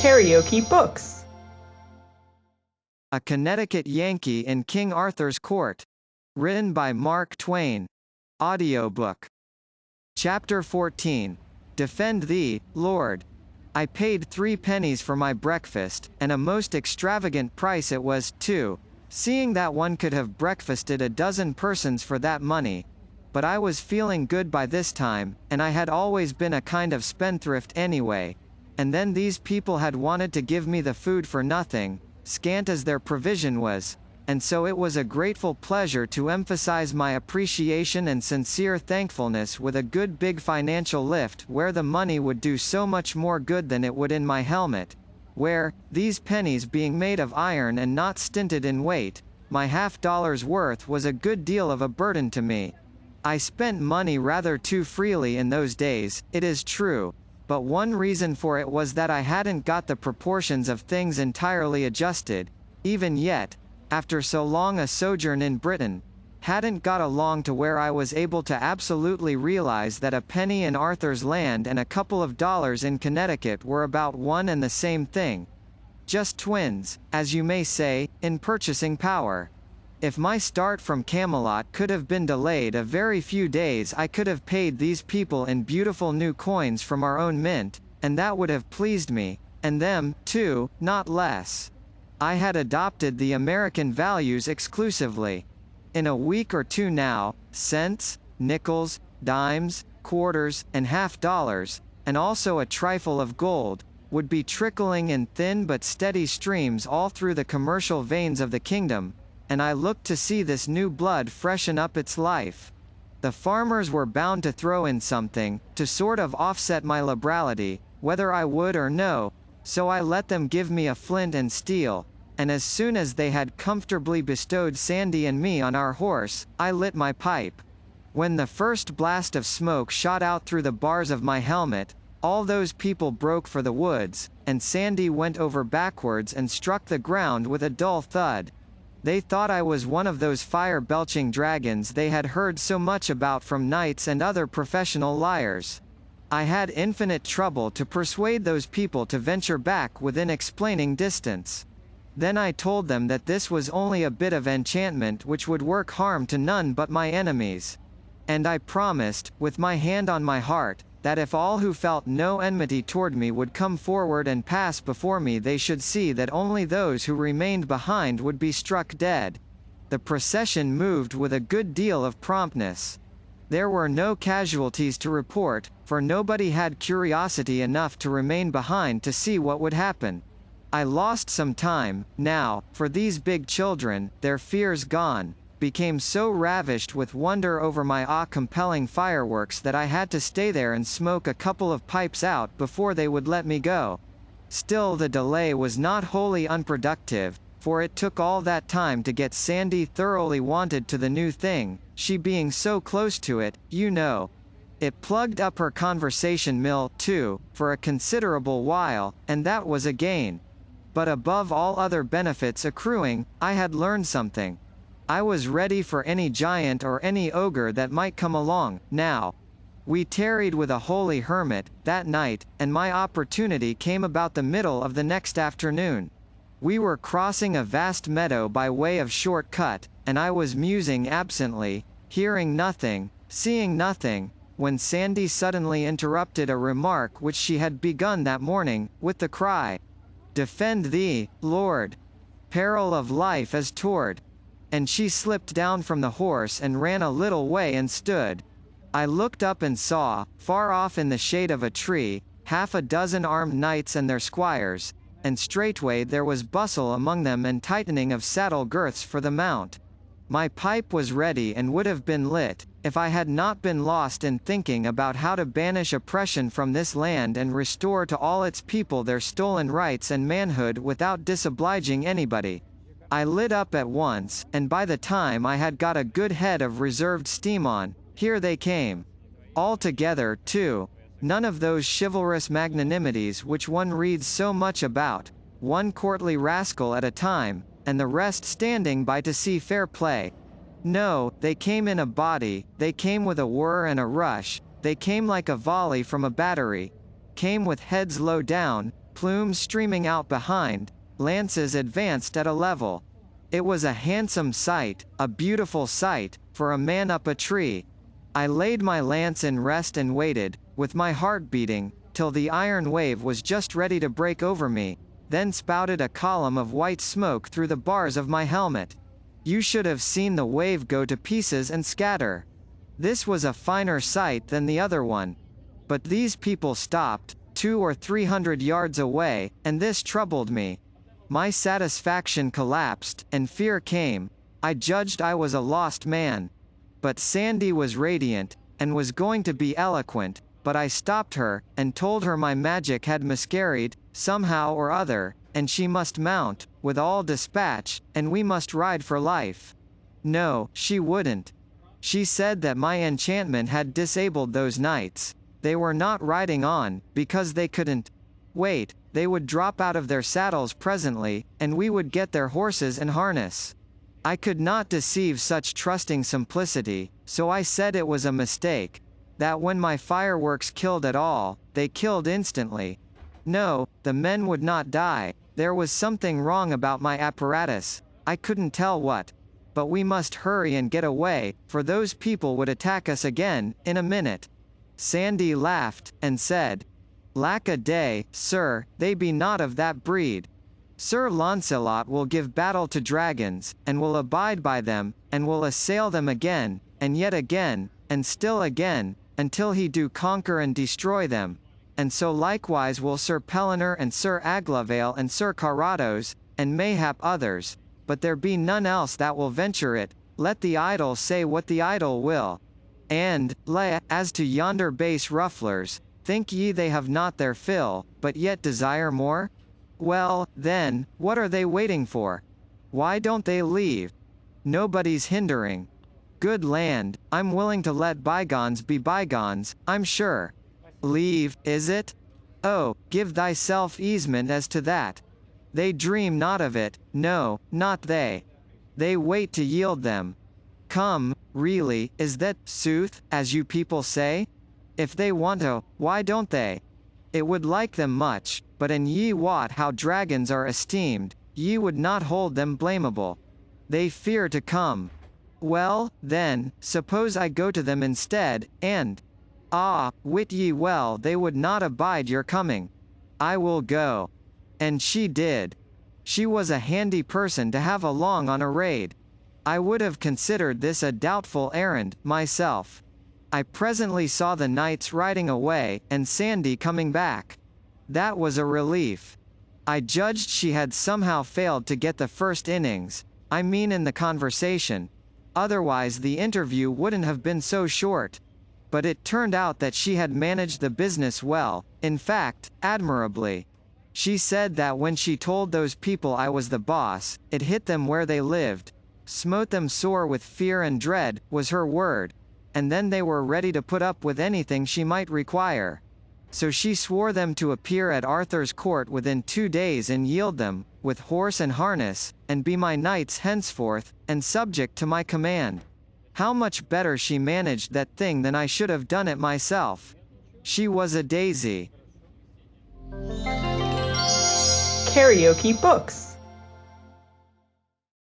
KaraokeBooks. A Connecticut Yankee in King Arthur's Court. Written by Mark Twain. Audiobook. Chapter 14. Defend thee, Lord. I paid 3 pennies for my breakfast, and a most extravagant price it was, too, seeing that one could have breakfasted a dozen persons for that money. But I was feeling good by this time, and I had always been a kind of spendthrift anyway. And then these people had wanted to give me the food for nothing, scant as their provision was, and so it was a grateful pleasure to emphasize my appreciation and sincere thankfulness with a good big financial lift where the money would do so much more good than it would in my helmet, where, these pennies being made of iron and not stinted in weight, my $half worth was a good deal of a burden to me. I spent money rather too freely in those days, it is true, but one reason for it was that I hadn't got the proportions of things entirely adjusted, even yet, after so long a sojourn in Britain, hadn't got along to where I was able to absolutely realize that a penny in Arthur's Land and a couple of dollars in Connecticut were about one and the same thing. Just twins, as you may say, in purchasing power. If my start from Camelot could have been delayed a very few days, I could have paid these people in beautiful new coins from our own mint, and that would have pleased me, and them, too, not less. I had adopted the American values exclusively. In a week or two now, cents, nickels, dimes, quarters, and $half, and also a trifle of gold, would be trickling in thin but steady streams all through the commercial veins of the kingdom, and I looked to see this new blood freshen up its life. The farmers were bound to throw in something, to sort of offset my liberality, whether I would or no, so I let them give me a flint and steel, and as soon as they had comfortably bestowed Sandy and me on our horse, I lit my pipe. When the first blast of smoke shot out through the bars of my helmet, all those people broke for the woods, and Sandy went over backwards and struck the ground with a dull thud. They thought I was one of those fire-belching dragons they had heard so much about from knights and other professional liars. I had infinite trouble to persuade those people to venture back within explaining distance. Then I told them that this was only a bit of enchantment which would work harm to none but my enemies. And I promised, with my hand on my heart, that if all who felt no enmity toward me would come forward and pass before me, they should see that only those who remained behind would be struck dead. The procession moved with a good deal of promptness. There were no casualties to report, for nobody had curiosity enough to remain behind to see what would happen. I lost some time, now, for these big children, their fears gone, became so ravished with wonder over my awe-compelling fireworks that I had to stay there and smoke a couple of pipes out before they would let me go. Still, the delay was not wholly unproductive, for it took all that time to get Sandy thoroughly wonted to the new thing, she being so close to it, you know. It plugged up her conversation mill, too, for a considerable while, and that was a gain. But above all other benefits accruing, I had learned something. I was ready for any giant or any ogre that might come along, now. We tarried with a holy hermit, that night, and my opportunity came about the middle of the next afternoon. We were crossing a vast meadow by way of short cut, and I was musing absently, hearing nothing, seeing nothing, when Sandy suddenly interrupted a remark which she had begun that morning, with the cry, "Defend thee, Lord! Peril of life is toward!" And she slipped down from the horse and ran a little way and stood. I looked up and saw, far off in the shade of a tree, 6 armed knights and their squires, and straightway there was bustle among them and tightening of saddle girths for the mount. My pipe was ready and would have been lit, if I had not been lost in thinking about how to banish oppression from this land and restore to all its people their stolen rights and manhood without disobliging anybody. I lit up at once, and by the time I had got a good head of reserved steam on, here they came. All together, too, none of those chivalrous magnanimities which one reads so much about, one courtly rascal at a time, and the rest standing by to see fair play. No, they came in a body, they came with a whir and a rush, they came like a volley from a battery, came with heads low down, plumes streaming out behind, lances advanced at a level. It was a handsome sight, a beautiful sight, for a man up a tree. I laid my lance in rest and waited, with my heart beating, till the iron wave was just ready to break over me, then spouted a column of white smoke through the bars of my helmet. You should have seen the wave go to pieces and scatter. This was a finer sight than the other one. But these people stopped, 200 or 300 yards away, and this troubled me. My satisfaction collapsed, and fear came. I judged I was a lost man. But Sandy was radiant, and was going to be eloquent, but I stopped her, and told her my magic had miscarried, somehow or other, and she must mount, with all dispatch, and we must ride for life. No, she wouldn't. She said that my enchantment had disabled those knights. They were not riding on, because they couldn't. Wait, they would drop out of their saddles presently, and we would get their horses and harness. I could not deceive such trusting simplicity, so I said it was a mistake. That when my fireworks killed at all, they killed instantly. No, the men would not die. There was something wrong about my apparatus. I couldn't tell what. But we must hurry and get away, for those people would attack us again, in a minute. Sandy laughed, and said, "Lack a day, sir, they be not of that breed. Sir Launcelot will give battle to dragons, and will abide by them, and will assail them again, and yet again, and still again, until he do conquer and destroy them. And so likewise will Sir Pellinor and Sir Aglavale and Sir Carados, and mayhap others, but there be none else that will venture it, let the idle say what the idle will. And, as to yonder base rufflers, think ye they have not their fill, but yet desire more? Well, then, what are they waiting for? Why don't they leave? Nobody's hindering. Good land, I'm willing to let bygones be bygones, I'm sure. Leave, is it? Oh, give thyself easement as to that. They dream not of it, no, not they. They wait to yield them. Come, really, is that sooth, as you people say? If they want to, why don't they? It would like them much, but an ye wot how dragons are esteemed, ye would not hold them blamable. They fear to come. Well, then, suppose I go to them instead, and wit ye well they would not abide your coming. I will go. And she did. She was a handy person to have along on a raid. I would have considered this a doubtful errand, myself. I presently saw the knights riding away, and Sandy coming back. That was a relief. I judged she had somehow failed to get the first innings, I mean in the conversation. Otherwise the interview wouldn't have been so short. But it turned out that she had managed the business well, in fact, admirably. She said that when she told those people I was the boss, it hit them where they lived. Smote them sore with fear and dread, was her word. And then they were ready to put up with anything she might require. So she swore them to appear at Arthur's court within 2 days and yield them, with horse and harness, and be my knights henceforth, and subject to my command. How much better she managed that thing than I should have done it myself. She was a daisy. KaraokeBooks.